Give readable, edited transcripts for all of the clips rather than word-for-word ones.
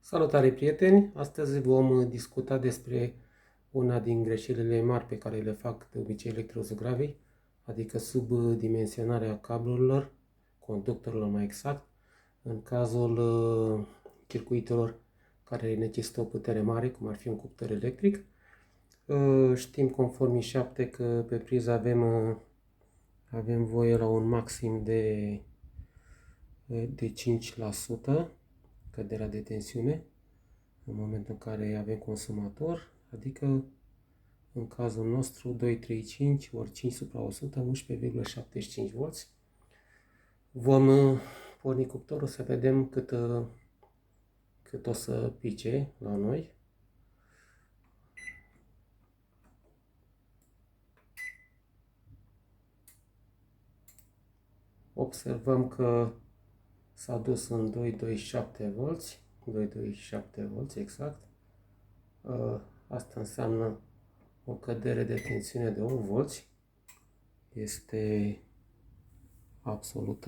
Salutare prieteni! Astăzi vom discuta despre una din greșelile mari pe care le fac de obicei electrozografii, adică subdimensionarea cablurilor, conductorilor mai exact, în cazul circuitelor care necesită o putere mare, cum ar fi un cuptor electric. Știm conform I7 că pe priză avem voie la un maxim de 5% căderea de tensiune în momentul în care avem consumator, adică în cazul nostru 235 ori 5 supra 100, 11,75 V. Vom porni cuptorul să vedem cât o să pice la noi. Observăm că s-a dus în 227 V, 227 V exact. Asta înseamnă o cădere de tensiune de 8 V. Este absolut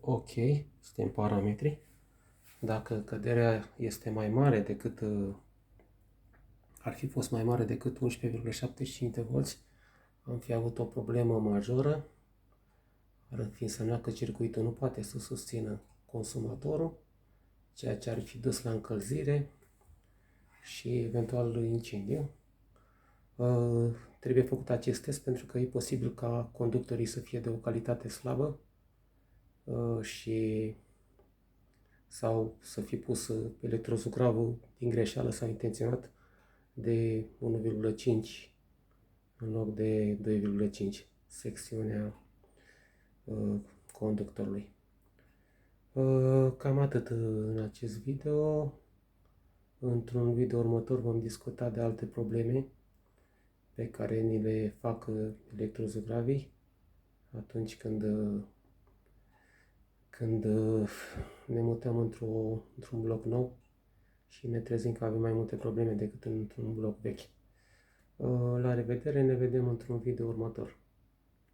ok, este în parametri. Dacă căderea este mai mare decât ar fi fost mai mare decât 11,75 de V, am fi avut o problemă majoră. Ar fi însemnat că circuitul nu poate să susțină consumatorul, ceea ce ar fi dus la încălzire și eventual incendiu. Trebuie făcut acest test pentru că e posibil ca conductorii să fie de o calitate slabă sau să fi pus electrozugravul din greșeală sau intenționat de 1,5 în loc de 2,5 secțiunea conductorului. Cam atât în acest video. Într-un video următor vom discuta de alte probleme pe care ni le fac electrozugravii atunci când ne mutăm într-un bloc nou și ne trezim că avem mai multe probleme decât într-un bloc vechi. La revedere, ne vedem într-un video următor.